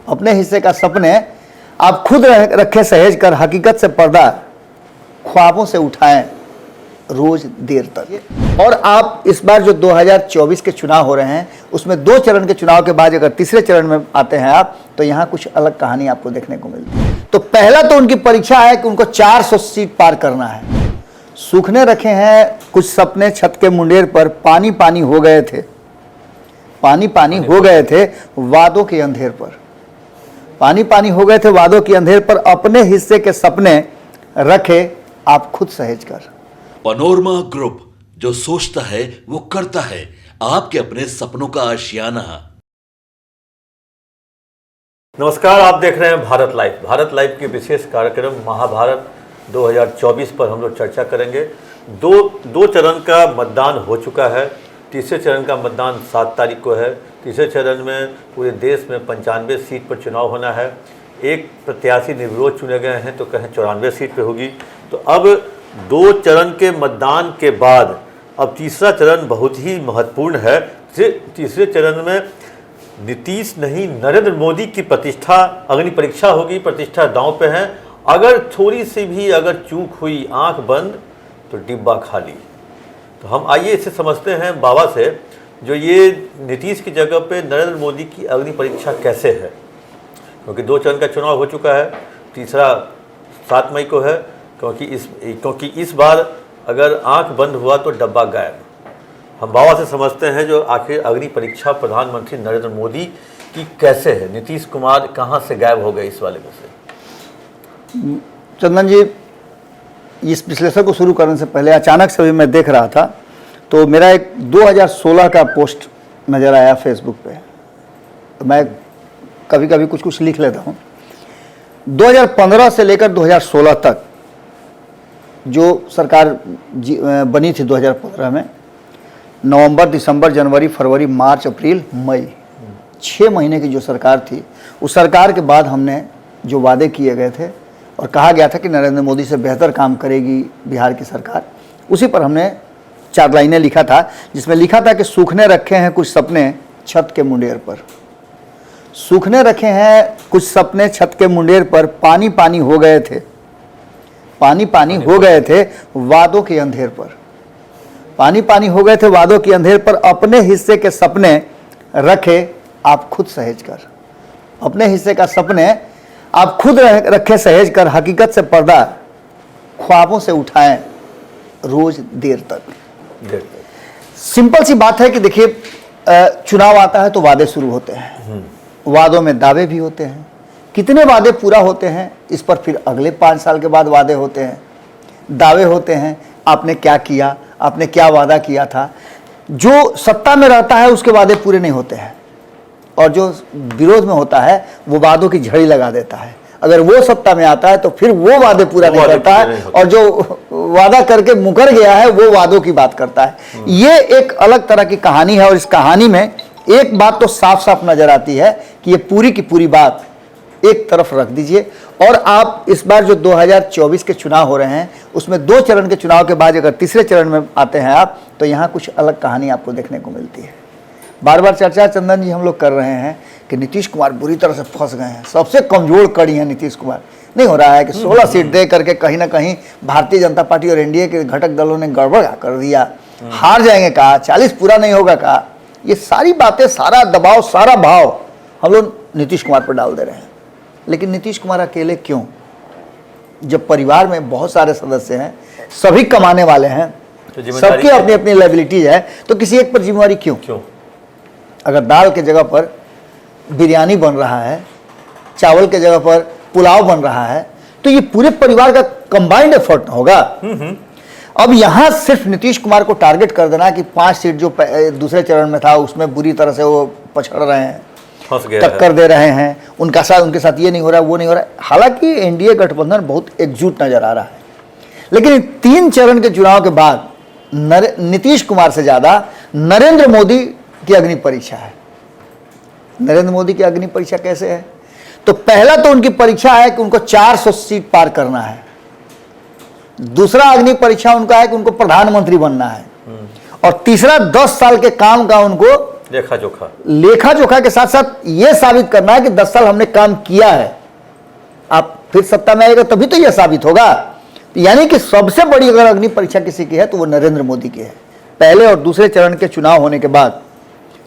अपने हिस्से का सपने आप खुद रखे सहेज कर, हकीकत से पर्दा ख्वाबों से उठाएं रोज देर तक। और आप इस बार जो 2024 के चुनाव हो रहे हैं उसमें 2 चरण के चुनाव के बाद अगर तीसरे चरण में आते हैं आप, तो यहाँ कुछ अलग कहानी आपको देखने को मिलती है। तो पहला तो उनकी परीक्षा है कि उनको 400 सीट पार करना है। सूखने रखे हैं कुछ सपने छत के मुंडेर पर, पानी पानी हो गए थे, पानी पानी हो गए थे वादों के अंधेर पर, पानी पानी हो गए थे वादों के अंधेर पर, अपने हिस्से के सपने रखे आप खुद सहेज कर। पनोरमा ग्रुप, जो सोचता है वो करता है, आपके अपने सपनों का आशियाना। नमस्कार, आप देख रहे हैं भारत लाइव। भारत लाइव के विशेष कार्यक्रम महाभारत 2024 पर हम लोग चर्चा करेंगे। दो चरण का मतदान हो चुका है। तीसरे चरण का मतदान 7 तारीख को है। तीसरे चरण में पूरे देश में 95 सीट पर चुनाव होना है। एक प्रत्याशी निर्विरोध चुने गए हैं, तो कहें 94 सीट पे होगी। तो अब 2 चरण के मतदान के बाद अब तीसरा चरण बहुत ही महत्वपूर्ण है। तीसरे चरण में नीतीश नहीं, नरेंद्र मोदी की प्रतिष्ठा, अग्नि परीक्षा होगी। प्रतिष्ठा दांव पे है। अगर थोड़ी सी भी अगर चूक हुई, आंख बंद, तो डिब्बा खाली। तो हम आइए इसे समझते हैं बाबा से, जो ये नीतीश की जगह पे नरेंद्र मोदी की अग्नि परीक्षा कैसे है, क्योंकि 2 चरण का चुनाव हो चुका है। तीसरा 7 मई को है, क्योंकि इस बार अगर आंख बंद हुआ तो डब्बा गायब। हम बाबा से समझते हैं जो आखिर अग्नि परीक्षा प्रधानमंत्री नरेंद्र मोदी की कैसे है। नीतीश कुमार कहाँ से गायब हो गए इस वाले में से? चंदन जी, इस विश्लेषण को शुरू करने से पहले अचानक से भी मैं देख रहा था, तो मेरा एक 2016 का पोस्ट नज़र आया फेसबुक पे। तो मैं कभी कभी कुछ कुछ लिख लेता हूँ। 2015 से लेकर 2016 तक जो सरकार बनी थी 2015 में, नवंबर, दिसंबर, जनवरी, फरवरी, मार्च, अप्रैल, मई, 6 महीने की जो सरकार थी, उस सरकार के बाद हमने जो वादे किए गए थे और कहा गया था कि नरेंद्र मोदी से बेहतर काम करेगी बिहार की सरकार, उसी पर हमने 4 लाइनें लिखा था, जिसमें लिखा था कि सूखने रखे हैं कुछ सपने छत के मुंडेर पर, सूखने रखे हैं कुछ सपने छत के मुंडेर पर, पानी पानी हो गए थे, पानी पानी हो गए थे वादों के अंधेर पर, पानी पानी हो गए थे वादों के अंधेर पर, अपने हिस्से के सपने रखे आप खुद सहेज कर, अपने हिस्से का सपने आप खुद रखे सहेज कर, हकीकत से पर्दा ख्वाबों से उठाएं रोज देर तक। सिंपल सी बात है कि देखिए, चुनाव आता है तो वादे शुरू होते हैं, वादों में दावे भी होते हैं। कितने वादे पूरा होते हैं इस पर फिर अगले 5 साल के बाद वादे होते हैं, दावे होते हैं, आपने क्या किया, आपने क्या वादा किया था। जो सत्ता में रहता है उसके वादे पूरे नहीं होते हैं, और जो विरोध में होता है वो वादों की झड़ी लगा देता है। अगर वो सत्ता में आता है तो फिर वो वादे पूरा नहीं करता है, और जो वादा करके मुकर गया है वो वादों की बात करता है। ये एक अलग तरह की कहानी है, और इस कहानी में एक बात तो साफ साफ नजर आती है कि ये पूरी की पूरी बात एक तरफ रख दीजिए, और आप इस बार जो 2024 के चुनाव हो रहे हैं उसमें 2 चरण के चुनाव के बाद अगर तीसरे चरण में आते हैं आप, तो यहाँ कुछ अलग कहानी आपको देखने को मिलती है। बार बार चर्चा चंदन जी हम लोग कर रहे हैं कि नीतीश कुमार बुरी तरह से फंस गए हैं, सबसे कमजोर कड़ी है नीतीश कुमार। नहीं हो रहा है कि 16 सीट दे करके कहीं ना कहीं भारतीय जनता पार्टी और एनडीए के घटक दलों ने गड़बड़ कर दिया, हार जाएंगे कहा, 40 पूरा नहीं होगा कहा। ये सारी बातें, सारा दबाव, सारा भाव हम लोग नीतीश कुमार पर डाल दे रहे हैं। लेकिन नीतीश कुमार अकेले क्यों, जब परिवार में बहुत सारे सदस्य हैं, सभी कमाने वाले हैं, सबकी अपनी अपनी लायबिलिटीज है, तो किसी एक पर जिम्मेवारी क्यों? अगर दाल के जगह पर बिरयानी बन रहा है, चावल के जगह पर पुलाव बन रहा है, तो ये पूरे परिवार का कंबाइंड एफर्ट होगा। अब यहां सिर्फ नीतीश कुमार को टारगेट कर देना कि 5 सीट जो दूसरे चरण में था उसमें बुरी तरह से वो पछड़ रहे हैं, टक्कर दे रहे हैं, उनके साथ ये नहीं हो रहा, वो नहीं हो रहा। हालांकि एनडीए गठबंधन बहुत एकजुट नजर आ रहा है, लेकिन 3 चरण के चुनाव के बाद नीतीश कुमार से ज्यादा नरेंद्र मोदी की अग्नि परीक्षा है। नरेंद्र मोदी की अग्नि परीक्षा कैसे है? तो पहला तो उनकी परीक्षा है कि उनको 400 सीट पार करना है। दूसरा अग्नि परीक्षा उनका है कि उनको प्रधानमंत्री बनना है, और तीसरा 10 साल के काम का उनको लेखा जोखा, लेखा जोखा के साथ साथ ये साबित करना है कि 10 साल हमने काम किया है। आप फिर सत्ता में आएगा तभी तो यह साबित होगा। यानी कि सबसे बड़ी अगर अग्नि परीक्षा किसी की है तो वो नरेंद्र मोदी की है। पहले और दूसरे चरण के चुनाव होने के बाद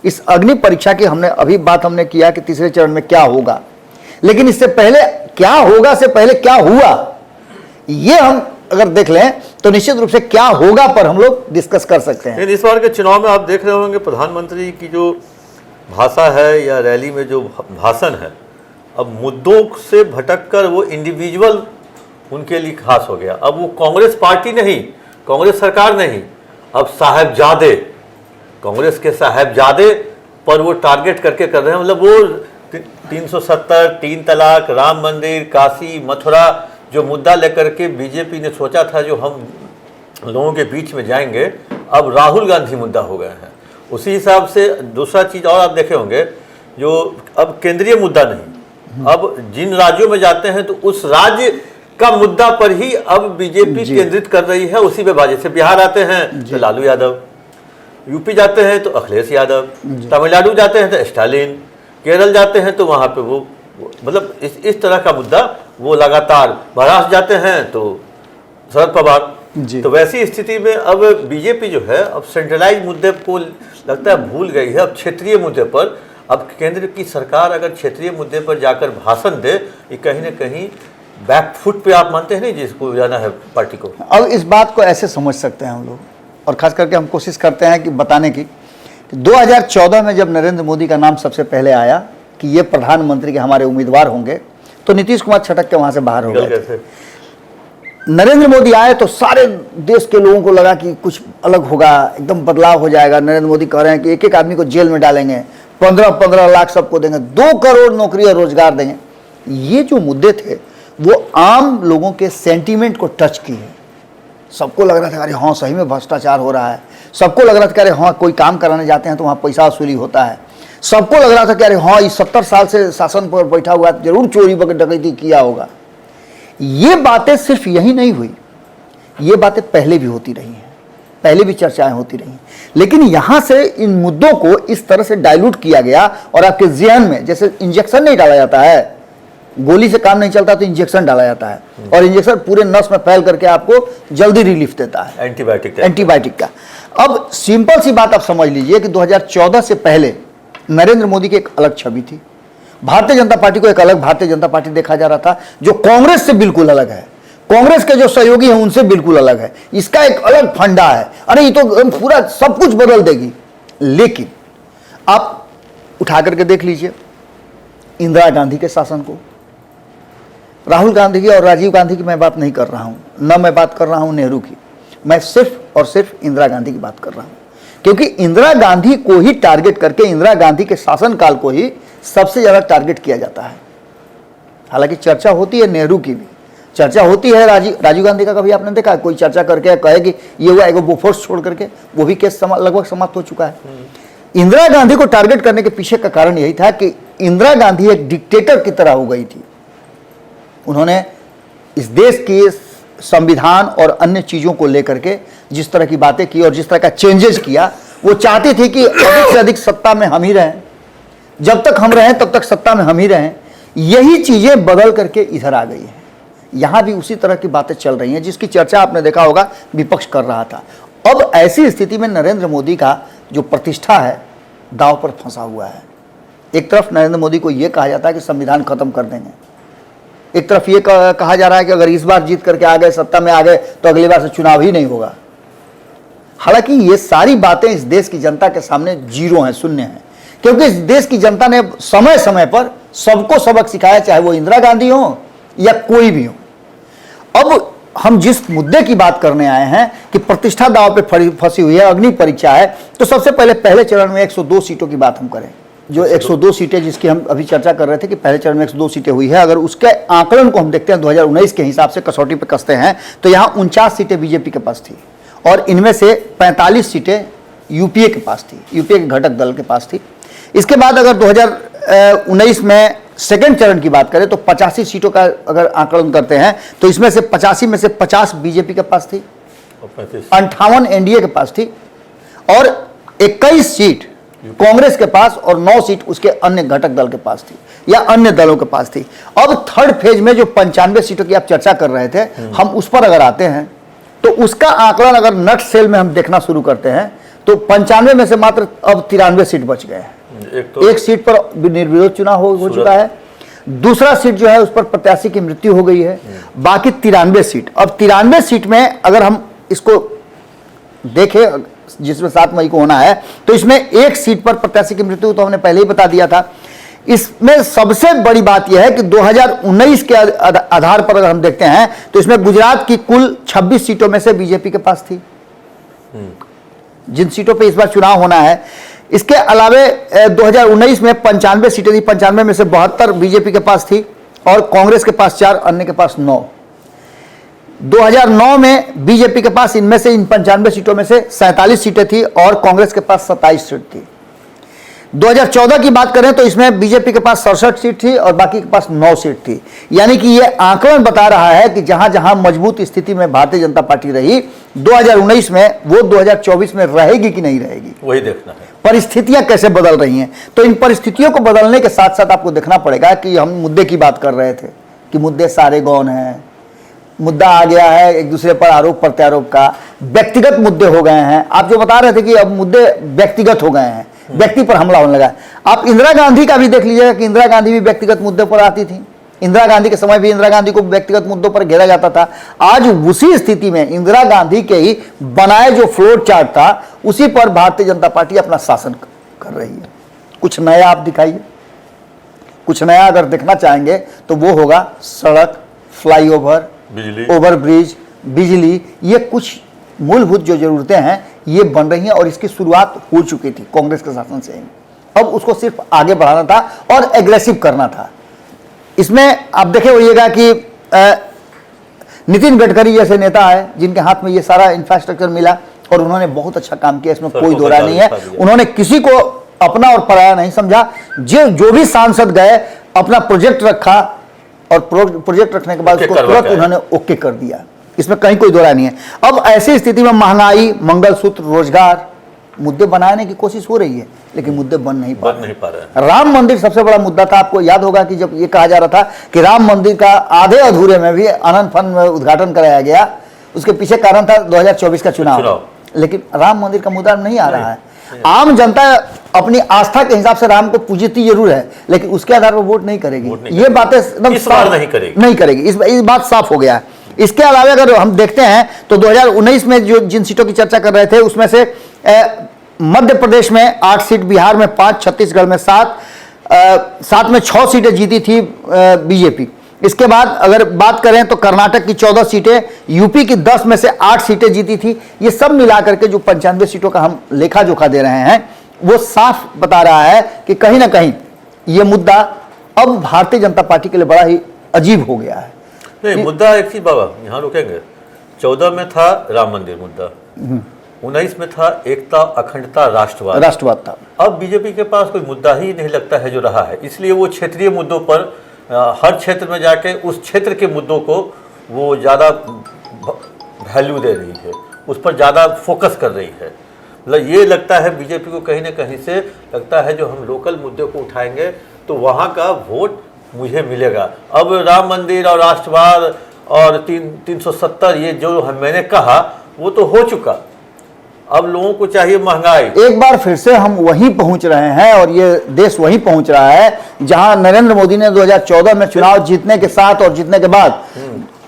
इस अग्नि परीक्षा की हमने किया कि तीसरे चरण में क्या होगा, लेकिन इससे पहले क्या होगा से पहले क्या हुआ, ये हम अगर देख लें तो निश्चित रूप से क्या होगा पर हम लोग डिस्कस कर सकते हैं। लेकिन इस बार के चुनाव में आप देख रहे होंगे प्रधानमंत्री की जो भाषा है या रैली में जो भाषण है, अब मुद्दों से भटककर वो इंडिविजुअल उनके लिए खास हो गया। अब वो कांग्रेस पार्टी नहीं, कांग्रेस सरकार नहीं, अब साहबजादे, कांग्रेस के साहबजादे पर वो टारगेट करके कर रहे हैं। मतलब वो 370, 3 तलाक, राम मंदिर, काशी, मथुरा जो मुद्दा लेकर के बीजेपी ने सोचा था जो हम लोगों के बीच में जाएंगे, अब राहुल गांधी मुद्दा हो गए हैं। उसी हिसाब से दूसरा चीज़ और आप देखे होंगे, जो अब केंद्रीय मुद्दा नहीं, अब जिन राज्यों में जाते हैं तो उस राज्य का मुद्दा पर ही अब बीजेपी केंद्रित कर रही है, उसी पे बात। जैसे बिहार आते हैं तो लालू यादव, यूपी जाते हैं तो अखिलेश यादव, तमिलनाडु जाते हैं तो स्टालिन, केरल जाते हैं तो वहाँ पे वो मतलब इस तरह का मुद्दा वो लगातार, महाराष्ट्र जाते हैं तो शरद पवार। तो वैसी स्थिति में अब बीजेपी जो है अब सेंट्रलाइज मुद्दे को लगता है भूल गई है। अब क्षेत्रीय मुद्दे पर, अब केंद्र की सरकार अगर क्षेत्रीय मुद्दे पर जाकर भाषण दे, ये कहीं ना कहीं बैक फुट पे आप मानते हैं नहीं जिसको जाना है पार्टी को। अब इस बात को ऐसे समझ सकते हैं हम लोग, और खास करके हम कोशिश करते हैं कि बताने की कि 2014 में जब नरेंद्र मोदी का नाम सबसे पहले आया कि ये प्रधानमंत्री के हमारे उम्मीदवार होंगे, तो नीतीश कुमार छटक के वहां से बाहर हो गए थे। नरेंद्र मोदी आए तो सारे देश के लोगों को लगा कि कुछ अलग होगा, एकदम बदलाव हो जाएगा। नरेंद्र मोदी कह रहे हैं कि एक आदमी को जेल में डालेंगे, 15-15 लाख सबको देंगे, 2 करोड़ नौकरी और रोजगार देंगे। ये जो मुद्दे थे वो आम लोगों के सेंटीमेंट को टच किए। सबको लग रहा था अरे हाँ सही में भ्रष्टाचार हो रहा है, सबको लग रहा था कि अरे हाँ कोई काम कराने जाते हैं तो वहाँ पैसा वसूली होता है, सबको लग रहा था कि अरे हाँ ये 70 साल से शासन पर बैठा हुआ है, जरूर चोरी डकैती किया होगा। ये बातें सिर्फ यही नहीं हुई, ये बातें पहले भी होती रही हैं, पहले भी चर्चाएं होती रही, लेकिन यहाँ से इन मुद्दों को इस तरह से डाइल्यूट किया गया और आपके ज़हन में, जैसे इंजेक्शन नहीं डाला जाता है, गोली से काम नहीं चलता तो इंजेक्शन डाला जाता है, और इंजेक्शन पूरे नस में फैल करके आपको जल्दी रिलीफ देता है, एंटीबायोटिक का। अब सिंपल सी बात आप समझ लीजिए कि 2014 से पहले नरेंद्र मोदी की एक अलग छवि थी, भारतीय जनता पार्टी को एक अलग भारतीय जनता पार्टी देखा जा रहा था, जो कांग्रेस से बिल्कुल अलग है, कांग्रेस के जो सहयोगी हैं उनसे बिल्कुल अलग है, इसका एक अलग फंडा है, अरे ये तो पूरा सब कुछ बदल देगी। लेकिन आप उठा करके देख लीजिए इंदिरा गांधी के शासन को, राहुल गांधी की और राजीव गांधी की मैं बात नहीं कर रहा हूं, न मैं बात कर रहा हूं नेहरू की, मैं सिर्फ और सिर्फ इंदिरा गांधी की बात कर रहा हूं, क्योंकि इंदिरा गांधी को ही टारगेट करके, इंदिरा गांधी के शासनकाल को ही सबसे ज़्यादा टारगेट किया जाता है। हालांकि चर्चा होती है नेहरू की भी, चर्चा होती है राजीव गांधी का कभी आपने देखा कोई चर्चा करके कहे कि ये हुआ एगो बोफोर्स छोड़ करके, वो भी केस लगभग समाप्त हो चुका है। इंदिरा गांधी को टारगेट करने के पीछे का कारण यही था कि इंदिरा गांधी एक डिक्टेटर की तरह हो गई थी। उन्होंने इस देश के संविधान और अन्य चीज़ों को लेकर के जिस तरह की बातें की और जिस तरह का चेंजेस किया, वो चाहती थी कि अधिक से अधिक सत्ता में हम ही रहें, जब तक हम रहें तब तक सत्ता में हम ही रहें। यही चीज़ें बदल करके इधर आ गई हैं। यहाँ भी उसी तरह की बातें चल रही हैं जिसकी चर्चा आपने देखा होगा विपक्ष कर रहा था। अब ऐसी स्थिति में नरेंद्र मोदी का जो प्रतिष्ठा है दांव पर फंसा हुआ है। एक तरफ नरेंद्र मोदी को यह कहा जाता है कि संविधान खत्म कर देंगे, एक तरफ ये कहा जा रहा है कि अगर इस बार जीत करके आ गए, सत्ता में आ गए, तो अगली बार से चुनाव ही नहीं होगा। हालांकि ये सारी बातें इस देश की जनता के सामने जीरो हैं, शून्य हैं, क्योंकि इस देश की जनता ने समय समय पर सबको सबक सिखाया, चाहे वो इंदिरा गांधी हो या कोई भी हो। अब हम जिस मुद्दे की बात करने आए हैं कि प्रतिष्ठा दांव पे फंसी हुई है, अग्नि परीक्षा है, तो सबसे पहले चरण में 102 सीटों की बात हम करें। जो 102 सीटें जिसकी हम अभी चर्चा कर रहे थे कि पहले चरण में 102 सीटें हुई है, अगर उसके आंकलन को हम देखते हैं 2019 के हिसाब से कसौटी पे कसते हैं, तो यहाँ 49 सीटें बीजेपी के पास थी और इनमें से 45 सीटें यूपीए के पास थी, यूपीए के घटक दल के पास थी। इसके बाद अगर 2019 में सेकेंड चरण की बात करें तो 85 सीटों का अगर आंकलन करते हैं तो इसमें से 85 में से 50 बीजेपी के पास थी, 58 एनडीए के पास थी और 21 सीट कांग्रेस के पास और 9 सीट उसके अन्य घटक दल के पास थी या अन्य दलों के पास थी। अब थर्ड फेज में जो 95 सीटों की आप चर्चा कर रहे थे, हम उस पर अगर आते हैं तो उसका आकलन अगर नट सेल में हम देखना शुरू करते हैं तो 95 में से मात्र अब 93 सीट बच गए हैं। एक सीट पर निर्विरोध चुनाव हो चुका है, दूसरा सीट जो है उस पर प्रत्याशी की मृत्यु हो गई है, बाकी 93 सीट। अब 93 सीट में अगर हम इसको देखें जिसमें 7 मई को होना है, तो इसमें एक सीट पर प्रत्याशी की मृत्यु तो हमने पहले ही बता दिया था। इसमें सबसे बड़ी बात यह है कि 2019 के आधार पर अगर हम देखते हैं तो इसमें गुजरात की कुल 26 सीटों में से बीजेपी के पास थी, जिन सीटों पे इस बार चुनाव होना है। इसके अलावे 2019 में 95 सीटें थी, 95 में से 72 बीजेपी के पास थी और कांग्रेस के पास 4, अन्य के पास 9। 2009 में बीजेपी के पास इनमें से इन 95 सीटों में से 47 सीटें थी और कांग्रेस के पास 27 सीट थी। 2014 की बात करें तो इसमें बीजेपी के पास 67 सीट थी और बाकी के पास 9 सीट थी। यानी कि यह आंकलन बता रहा है कि जहां जहां मजबूत स्थिति में भारतीय जनता पार्टी रही 2019 में, वो 2024 में रहेगी कि नहीं रहेगी, वही देखना है। परिस्थितियां कैसे बदल रही हैं। तो इन परिस्थितियों को बदलने के साथ साथ आपको देखना पड़ेगा कि हम मुद्दे की बात कर रहे थे कि मुद्दे सारे गौन हैं, मुद्दा आ गया है एक दूसरे पर आरोप प्रत्यारोप का, व्यक्तिगत मुद्दे हो गए हैं। आप जो बता रहे थे कि अब मुद्दे व्यक्तिगत हो गए हैं, व्यक्ति पर हमला होने लगा। आप इंदिरा गांधी का भी देख लीजिएगा कि इंदिरा गांधी भी व्यक्तिगत मुद्दे पर आती थी। इंदिरा गांधी के समय भी इंदिरा गांधी को व्यक्तिगत मुद्दों पर घेरा जाता था। आज उसी स्थिति में इंदिरा गांधी के ही बनाए जो फ्लोर चार्ट था उसी पर भारतीय जनता पार्टी अपना शासन कर रही है। कुछ नया आप दिखाइए, कुछ नया अगर देखना चाहेंगे तो वो होगा सड़क, फ्लाईओवर, ओवरब्रिज, बिजली, ये कुछ मूलभूत जो जरूरतें हैं ये बन रही हैं और इसकी शुरुआत हो चुकी थी कांग्रेस के शासन से ही। अब उसको सिर्फ आगे बढ़ाना था और एग्रेसिव करना था। इसमें आप देखे होइएगा कि नितिन गडकरी जैसे नेता है जिनके हाथ में ये सारा इंफ्रास्ट्रक्चर मिला और उन्होंने बहुत अच्छा काम किया, इसमें कोई दो राय नहीं है। उन्होंने किसी को अपना और पराया नहीं समझा। जो भी सांसद गए अपना प्रोजेक्ट रखा और प्रोजेक्ट रखने के बाद उसको तुरंत उन्होंने ओके कर दिया, इसमें कहीं कोई दो राय नहीं है। अब ऐसी स्थिति में महंगाई, मंगलसूत्र, रोजगार मुद्दे बनाने की कोशिश हो रही है लेकिन मुद्दे बन नहीं पा रहे। राम मंदिर सबसे बड़ा मुद्दा था। आपको याद होगा कि जब ये कहा जा रहा था कि राम मंदिर का आधे अधूरे में भी आनंद फन में उद्घाटन कराया गया, उसके पीछे कारण था 2024 का चुनाव। लेकिन राम मंदिर का मुद्दा नहीं आ रहा है। आम जनता अपनी आस्था के हिसाब से राम को पूजती जरूर है लेकिन उसके आधार पर वोट नहीं करेगी। ये बातें एकदम नहीं करेगी, इस बात साफ हो गया है। इसके अलावा अगर हम देखते हैं तो 2019 में जो जिन सीटों की चर्चा कर रहे थे उसमें से मध्य प्रदेश में 8 सीट, बिहार में 5, छत्तीसगढ़ में 7, साथ में 6 सीटें जीती थी बीजेपी। इसके बाद अगर बात करें तो कर्नाटक की 14 सीटें, यूपी की 10 में से 8 सीटें जीती थी। ये सब मिलाकर के जो 95 सीटों का हम लेखा जोखा दे रहे हैं वो साफ बता रहा है कि कहीं ना कहीं ये मुद्दा अब भारतीय जनता पार्टी के लिए बड़ा ही अजीब हो गया है। नहीं, मुद्दा एक चीज बाबा यहाँ रुकेंगे। 14 में था राम मंदिर मुद्दा, 19 में था एकता, अखंडता, राष्ट्रवाद था। अब बीजेपी के पास कोई मुद्दा ही नहीं लगता है जो रहा है, इसलिए वो क्षेत्रीय मुद्दों पर हर क्षेत्र में जाके उस क्षेत्र के मुद्दों को वो ज़्यादा वैल्यू दे रही है, उस पर ज़्यादा फोकस कर रही है। मतलब ये लगता है बीजेपी को कहीं ना कहीं से लगता है जो हम लोकल मुद्दे को उठाएंगे तो वहाँ का वोट मुझे मिलेगा। अब राम मंदिर और राष्ट्रवाद और 370 ये जो मैंने कहा वो तो हो चुका। अब लोगों को चाहिए महंगाई। एक बार फिर से हम वहीं पहुंच रहे हैं और ये देश वहीं पहुंच रहा है जहां नरेंद्र मोदी ने 2014 में चुनाव जीतने के साथ और जीतने के बाद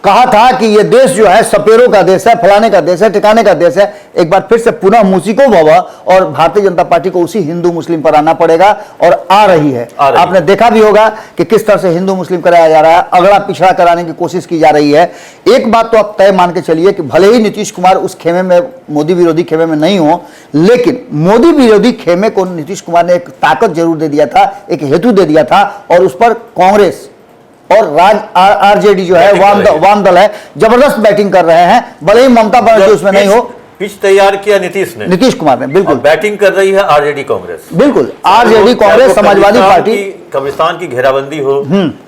कहा था कि ये देश जो है सपेरों का देश है, फलाने का देश है, ठिकाने का देश है। एक बार फिर से पुनः मुसीको भवा और भारतीय जनता पार्टी को उसी हिंदू मुस्लिम पर आना पड़ेगा और आ रही है। आपने देखा भी होगा कि किस तरह से हिंदू मुस्लिम कराया जा रहा है, अगड़ा पिछड़ा कराने की कोशिश की जा रही है। एक बात तो आप तय मान के चलिए कि भले ही नीतीश कुमार उस खेमे में, मोदी विरोधी खेमे में नहीं हो, लेकिन मोदी विरोधी खेमे को नीतीश कुमार ने एक ताकत जरूर दे दिया था, एक हेतु दे दिया था और उस पर कांग्रेस और आरजेडी जो है वाम दल है जबरदस्त बैटिंग कर रहे हैं। भले ही ममता बनर्जी उसमें नहीं हो, पिच तैयार किया नीतीश कुमार ने, बिल्कुल बैटिंग कर रही है आरजेडी कांग्रेस, बिल्कुल आरजेडी कांग्रेस, समाजवादी पार्टी, कब्रिस्तान की घेराबंदी हो,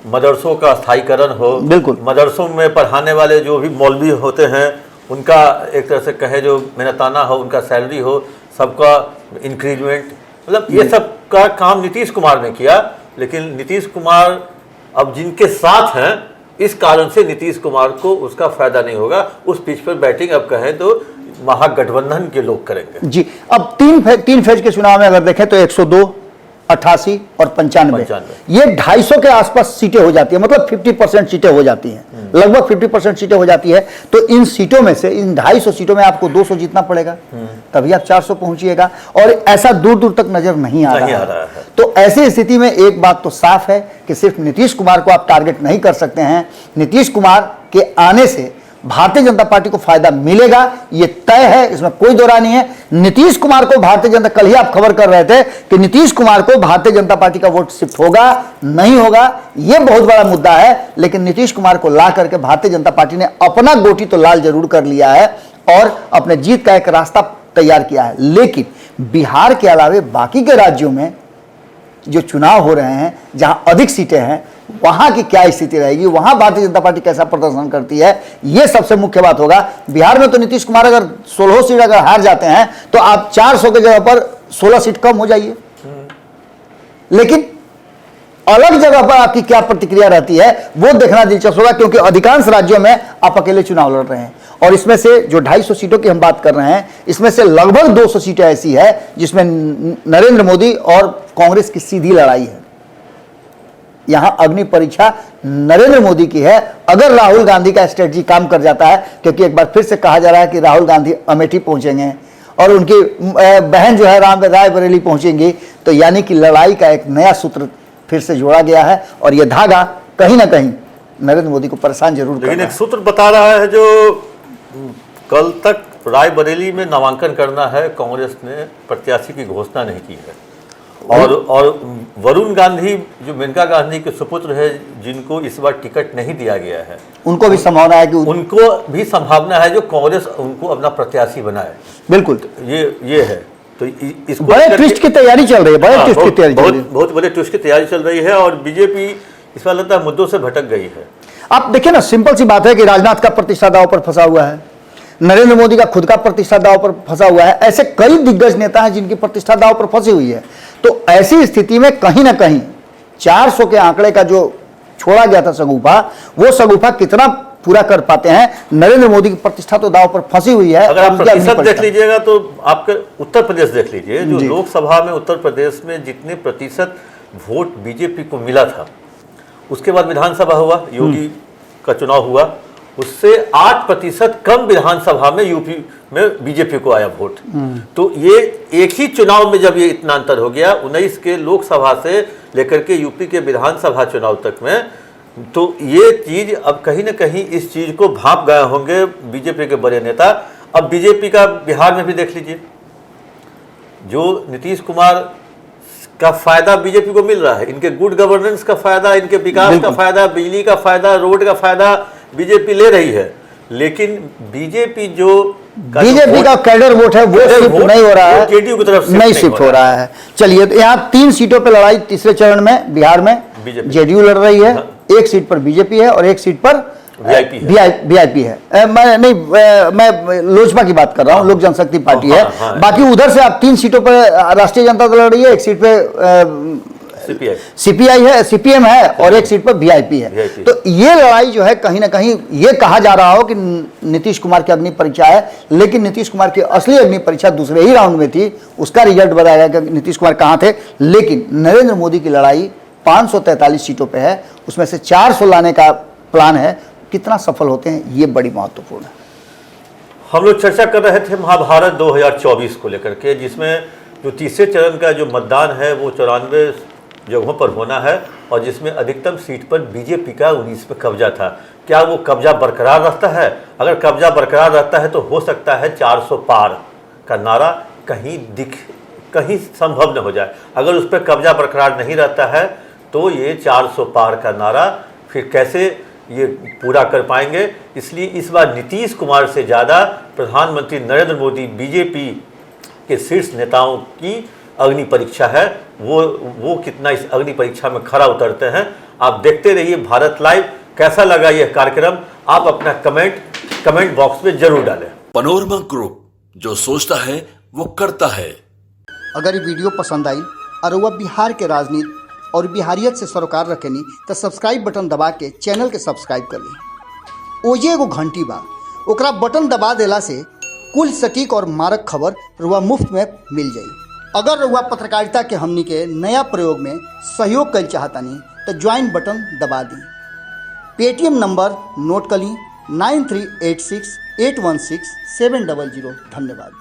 मदरसों का स्थायीकरण हो, बिल्कुल मदरसों में पढ़ाने वाले जो भी मौलवी होते हैं उनका एक तरह से कहे जो मेहनताना हो, उनका सैलरी हो, सबका इंक्रीजमेंट, मतलब ये सब का काम नीतीश कुमार ने किया, लेकिन नीतीश कुमार अब जिनके साथ हैं इस कारण से नीतीश कुमार को उसका फायदा नहीं होगा। उस पिच पर बैटिंग अब कहें तो महागठबंधन के लोग करेंगे। जी, अब तीन फेज के चुनाव में अगर देखें तो 102, 88 और 95 ये 250 के आसपास सीटें हो जाती है, मतलब 50% सीटें हो जाती हैं, लगभग 50% सीटें हो जाती है। तो इन सीटों में से, इन 250 सीटों में आपको 200 जीतना पड़ेगा, तभी आप 400 पहुंचिएगा, और ऐसा दूर दूर तक नजर नहीं आ रहा है। तो ऐसी स्थिति में एक बात तो साफ है कि सिर्फ नीतीश कुमार को आप टारगेट नहीं कर सकते हैं। नीतीश कुमार के आने से भारतीय जनता पार्टी को फायदा मिलेगा, ये तय है, इसमें कोई दो राय नहीं है। नीतीश कुमार को भारतीय जनता, कल ही आप खबर कर रहे थे कि नीतीश कुमार को भारतीय जनता पार्टी का वोट शिफ्ट होगा नहीं होगा, यह बहुत बड़ा मुद्दा है। लेकिन नीतीश कुमार को ला करके भारतीय जनता पार्टी ने अपना गोटी तो लाल जरूर कर लिया है और अपने जीत का एक रास्ता तैयार किया है। लेकिन बिहार के अलावे बाकी के राज्यों में जो चुनाव हो रहे हैं, जहां अधिक सीटें हैं, वहां की क्या स्थिति रहेगी, वहां भारतीय जनता पार्टी कैसा प्रदर्शन करती है, यह सबसे मुख्य बात होगा। बिहार में तो नीतीश कुमार अगर 16 सीट अगर हार जाते हैं तो आप 400 की जगह पर 16 सीट कम हो जाइए। लेकिन अलग जगह पर आपकी क्या प्रतिक्रिया रहती है वो देखना दिलचस्प होगा, क्योंकि अधिकांश राज्यों में आप अकेले चुनाव लड़ रहे हैं। और इसमें से जो 250 सीटों की हम बात कर रहे हैं, इसमें से लगभग 200 सीटें ऐसी है जिसमें नरेंद्र मोदी और कांग्रेस की सीधी लड़ाई है। यहां अग्नि परीक्षा नरेंद्र मोदी की है। अगर राहुल गांधी का स्ट्रेटजी काम कर जाता है, क्योंकि एक बार फिर से कहा जा रहा है कि राहुल गांधी अमेठी पहुंचेंगे और उनकी बहन जो है रायबरेली पहुंचेंगी, तो यानी कि लड़ाई का एक नया सूत्र फिर से जोड़ा गया है और यह धागा कहीं ना कहीं नरेंद्र मोदी को परेशान जरूर कर रहा है। लेकिन एक सूत्र बता रहा है जो कल तक रायबरेली में नामांकन करना है, कांग्रेस ने प्रत्याशी की घोषणा नहीं की है। और वरुण गांधी जो मेनका गांधी के सुपुत्र है, जिनको इस बार टिकट नहीं दिया गया है, उनको भी संभावना है कि उनको भी संभावना है जो कांग्रेस उनको अपना प्रत्याशी बनाए। बिल्कुल, ये है। तो इसको बड़े ट्विस्ट की तैयारी चल रही है, बड़े ट्विस्ट की तैयारी चल रही है, बहुत बड़े ट्विस्ट की तैयारी चल रही है। और बीजेपी इस बार लगता है मुद्दों से भटक गई है। आप देखिए ना, सिंपल सी बात है कि राजनाथ का प्रतिष्ठा दांव पर फंसा हुआ है, नरेंद्र मोदी का खुद का प्रतिष्ठा दांव पर फंसा हुआ है। ऐसे कई दिग्गज नेता हैं जिनकी प्रतिष्ठा दांव पर फंसी हुई है। तो ऐसी स्थिति में कहीं ना कहीं 400 के आंकड़े का जो छोड़ा गया था सगुफा, वो सगुफा कितना पूरा कर पाते हैं। नरेंद्र मोदी की प्रतिष्ठा तो दांव पर फंसी हुई है। अगर आप प्रतिशत देख लीजिएगा तो आपके उत्तर प्रदेश देख लीजिए, जो लोकसभा में उत्तर प्रदेश में जितने प्रतिशत वोट बीजेपी को मिला था, उसके बाद विधानसभा हुआ, योगी का चुनाव हुआ, उससे 8% कम विधानसभा में यूपी में बीजेपी को आया वोट। तो ये एक ही चुनाव में जब ये इतना अंतर हो गया 19 के लोकसभा से लेकर के यूपी के विधानसभा चुनाव तक में, तो ये चीज अब कहीं ना कहीं इस चीज को भांप गए होंगे बीजेपी के बड़े नेता। अब बीजेपी का बिहार में भी देख लीजिए, जो नीतीश कुमार का फायदा बीजेपी को मिल रहा है, इनके गुड गवर्नेंस का फायदा, इनके विकास का फायदा, बिजली का फायदा, रोड का फायदा बीजेपी ले रही है। लेकिन बीजेपी का कैडर वोट है वो शिफ्ट नहीं हो रहा है, जेडीयू की तरफ नहीं शिफ्ट हो रहा है। चलिए, तो यहाँ 3 सीटों पर लड़ाई तीसरे चरण में बिहार में जेडीयू लड़ रही है, 1 सीट पर बीजेपी है और 1 सीट पर वीआईपी है। मैं लोजपा की बात कर रहा हूँ, लोक जनशक्ति पार्टी है। बाकी उधर से आप 3 सीटों पर राष्ट्रीय जनता दल लड़ रही है, 1 सीट पे सीपीआई है, सीपीएम है और 1 सीट पर वीआईपी है। तो ये लड़ाई जो है कहीं ना कहीं ये कहा जा रहा हो कि नीतीश कुमार की अग्नि परीक्षा है, लेकिन नीतीश कुमार की असली अग्नि परीक्षा दूसरे ही राउंड में थी। उसका रिजल्ट बताया गया कि नीतीश कुमार कहाँ थे। लेकिन नरेंद्र मोदी की लड़ाई 543 सीटों पर है, उसमें से 400 लाने का प्लान है। कितना सफल होते हैं ये बड़ी महत्वपूर्ण है। हम लोग चर्चा कर रहे थे महाभारत 2024 को लेकर के, जिसमें जो तीसरे चरण का जो मतदान है वो 94 जगहों पर होना है और जिसमें अधिकतम सीट पर बीजेपी का 19 पे कब्जा था। क्या वो कब्जा बरकरार रहता है? अगर कब्जा बरकरार रहता है तो हो सकता है 400 पार का नारा कहीं संभव न हो जाए। अगर उस पर कब्जा बरकरार नहीं रहता है तो ये 400 पार का नारा फिर कैसे ये पूरा कर पाएंगे। इसलिए इस बार नीतीश कुमार से ज़्यादा प्रधानमंत्री नरेंद्र मोदी बीजेपी के शीर्ष नेताओं की अग्नि परीक्षा है। वो कितना इस अग्नि परीक्षा में खरा उतरते हैं। आप देखते रहिए भारत लाइव। कैसा लगा यह कार्यक्रम आप अपना कमेंट बॉक्स में जरूर डालें। पनोरमा ग्रुप, जो सोचता है वो करता है। अगर ये वीडियो पसंद आई और वह बिहार के राजनीति और बिहारियत से सरोकार रखेनी तो सब्सक्राइब बटन दबा के चैनल के सब्सक्राइब कर ली। ओजे एगो घंटी बा, ओकरा बटन दबा देला से कुल सटीक और मारक खबर रुआ मुफ्त में मिल जाई। अगर रुआ पत्रकारिता के हमनी के नया प्रयोग में सहयोग कर चाहतानी तो ज्वाइन बटन दबा दी। पेटीएम नंबर नोट कर ली 9386816700। धन्यवाद।